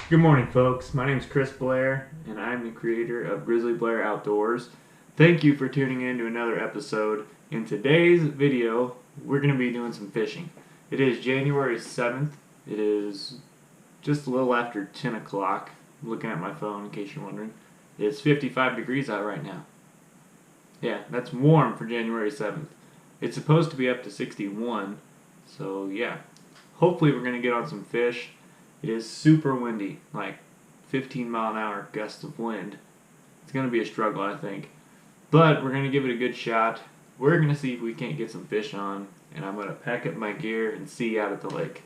Good morning, folks. My name is Chris Blair, and I'm the creator of Grizzly Blair Outdoors. Thank you for tuning in to another episode. In today's video, we're going to be doing some fishing. It is January 7th. It is just a little after 10 o'clock. I'm looking at my phone in case you're wondering. It's 55 degrees out right now. Yeah, that's warm for January 7th. It's supposed to be up to 61, so yeah. Hopefully we're going to get on some fish. It is super windy, like 15-mile-an-hour gusts of wind. It's going to be a struggle, I think. But we're going to give it a good shot. We're going to see if we can't get some fish on, and I'm going to pack up my gear and see you out at the lake.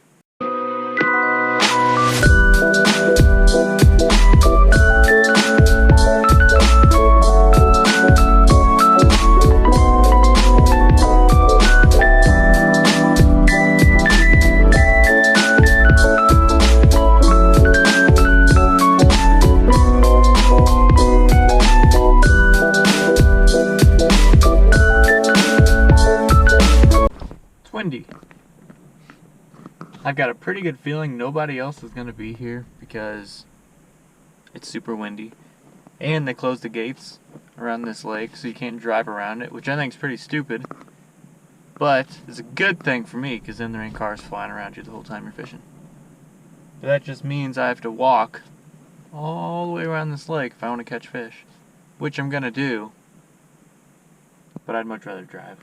20. I've got a pretty good feeling nobody else is going to be here because it's super windy. And they closed the gates around this lake so you can't drive around it, which I think is pretty stupid. But it's a good thing for me because then there ain't cars flying around you the whole time you're fishing. But that just means I have to walk all the way around this lake if I want to catch fish, which I'm going to do. But I'd much rather drive.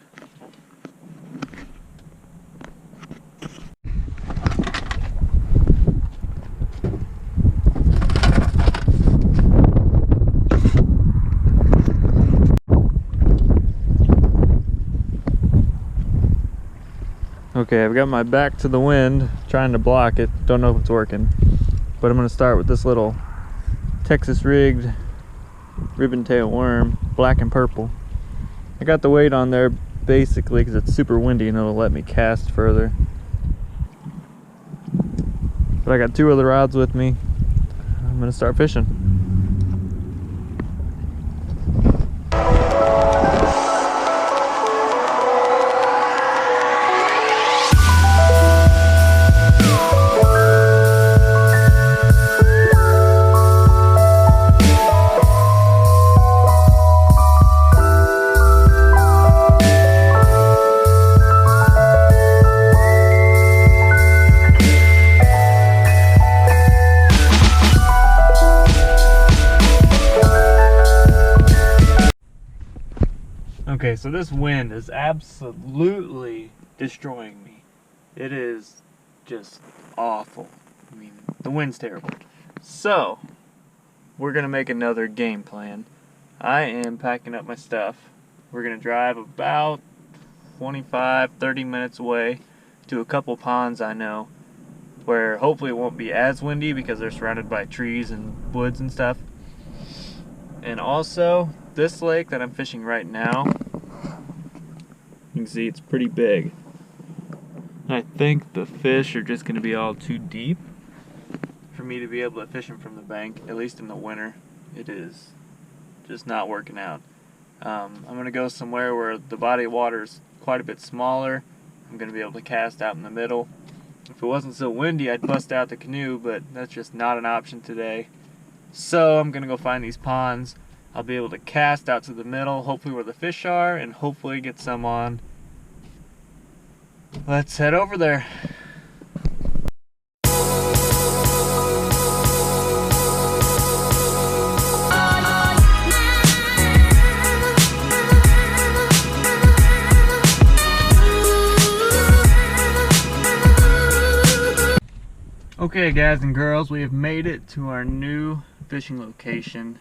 Okay, I've got my back to the wind, trying to block it. Don't know if it's working. But I'm going to start with this little Texas rigged ribbon tail worm, black and purple. I got the weight on there basically because it's super windy and it'll let me cast further. But I got two other rods with me. I'm going to start fishing. Okay, so this wind is absolutely destroying me. It is just awful. I mean, the wind's terrible. So, we're going to make another game plan. I am packing up my stuff. We're going to drive about 25-30 minutes away to a couple ponds I know where hopefully it won't be as windy because they're surrounded by trees and woods and stuff. And also, this lake that I'm fishing right now, you can see it's pretty big. I think the fish are just going to be all too deep for me to be able to fish them from the bank, at least in the winter. It is just not working out. I'm going to go somewhere where the body of water is quite a bit smaller. I'm going to be able to cast out in the middle. If it wasn't so windy, I'd bust out the canoe, but that's just not an option today. So I'm going to go find these ponds. I'll be able to cast out to the middle, hopefully where the fish are, and hopefully get some on. Let's head over there. Okay, guys and girls, we have made it to our new fishing location.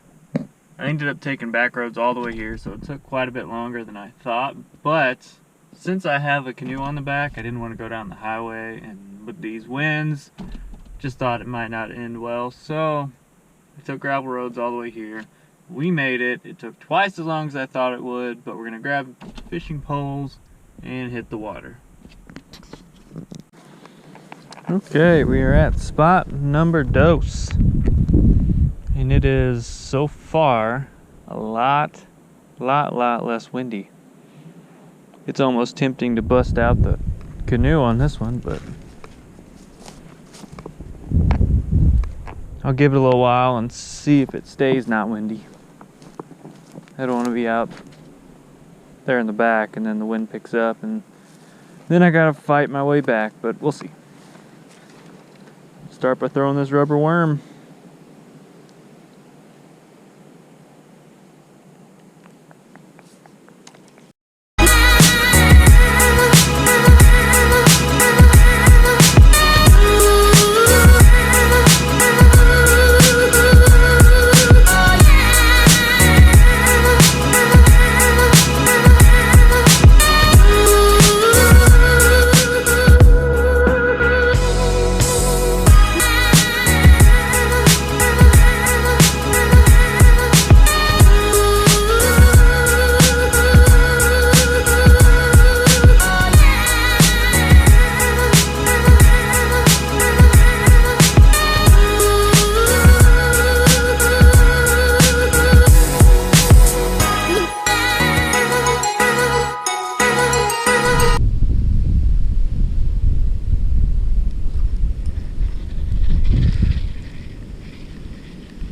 I ended up taking back roads all the way here, so it took quite a bit longer than I thought, but since I have a canoe on the back, I didn't want to go down the highway, and with these winds, just thought it might not end well, so I took gravel roads all the way here. We made it. It took twice as long as I thought it would, but we're going to grab fishing poles and hit the water. Okay, we are at spot number dos. And it is so far a lot less windy. It's almost tempting to bust out the canoe on this one, but I'll give it a little while and see if it stays not windy. I don't want to be out there in the back and then the wind picks up and then I gotta fight my way back, but we'll see. Start by throwing this rubber worm.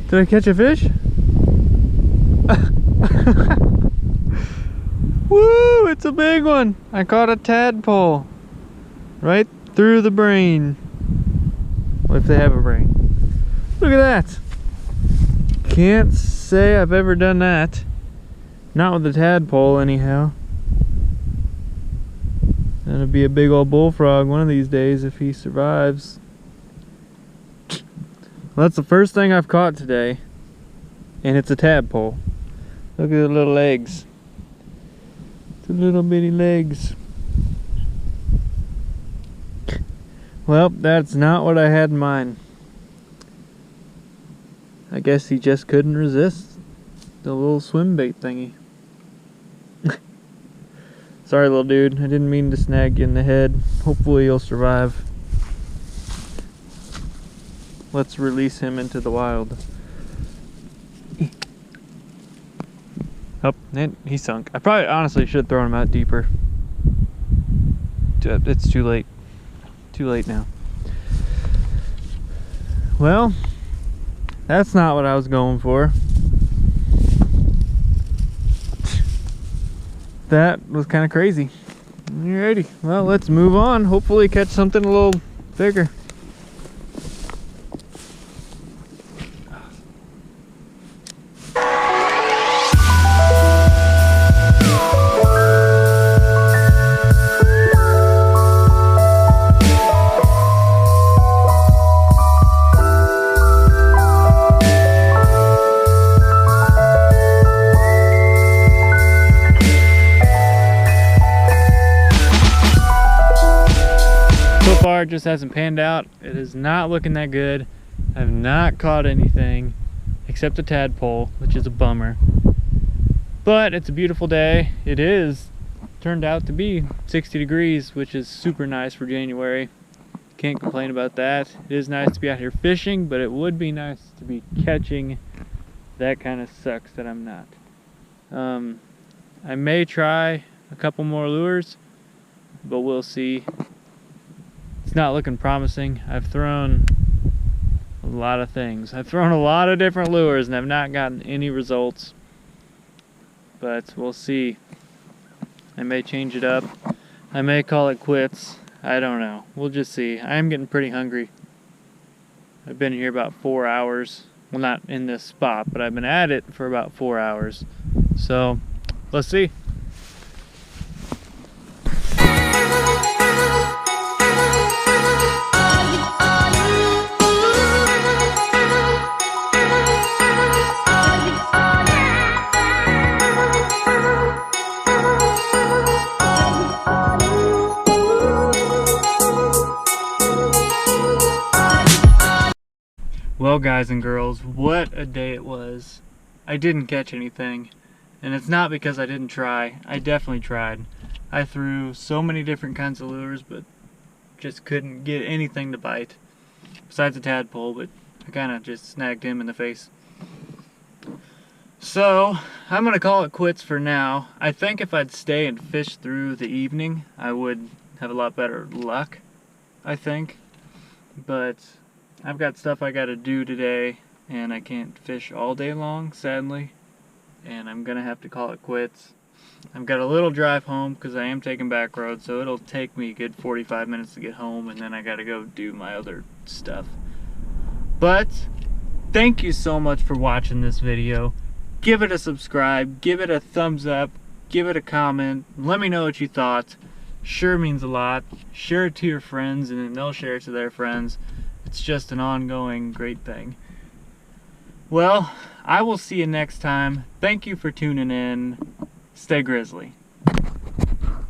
Did I catch a fish? Woo! It's a big one! I caught a tadpole. Right through the brain. Well, if they have a brain. Look at that! Can't say I've ever done that. Not with a tadpole, anyhow. That'll be a big old bullfrog one of these days if he survives. Well, that's the first thing I've caught today, and it's a tadpole. Look at the little legs. The little bitty legs. Well, that's not what I had in mind. I guess he just couldn't resist the little swim bait thingy. Sorry, little dude. I didn't mean to snag you in the head. Hopefully you'll survive. Let's release him into the wild. Oh, and he sunk. I probably honestly should have thrown him out deeper. It's too late. Too late now. Well, that's not what I was going for. That was kind of crazy. Alrighty, well, let's move on. Hopefully catch something a little bigger. It just hasn't panned out. It is not looking that good. I have not caught anything except a tadpole, which is a bummer. But it's a beautiful day. It is turned out to be 60 degrees, which is super nice for January. Can't complain about that. It is nice to be out here fishing, but it would be nice to be catching. That kind of sucks that I'm not. I may try a couple more lures, but we'll see. It's not looking promising. I've thrown a lot of things. I've thrown a lot of different lures and I've not gotten any results. But we'll see. I may change it up. I may call it quits. I don't know. We'll just see. I am getting pretty hungry. I've been here about 4 hours. Well, not in this spot, but I've been at it for about 4 hours. So, let's see. Well, guys and girls, what a day it was. I didn't catch anything, and it's not because I didn't try. I definitely tried. I threw so many different kinds of lures, but just couldn't get anything to bite. Besides a tadpole, but I kind of just snagged him in the face. So, I'm going to call it quits for now. I think if I'd stay and fish through the evening, I would have a lot better luck, I think. But I've got stuff I gotta do today, and I can't fish all day long, sadly. And I'm gonna have to call it quits. I've got a little drive home because I am taking back roads, so it'll take me a good 45 minutes to get home, and then I gotta go do my other stuff. But thank you so much for watching this video. Give it a subscribe, give it a thumbs up, give it a comment, let me know what you thought. Sure means a lot. Share it to your friends, and then they'll share it to their friends. It's just an ongoing great thing. Well, I will see you next time. Thank you for tuning in. Stay grizzly.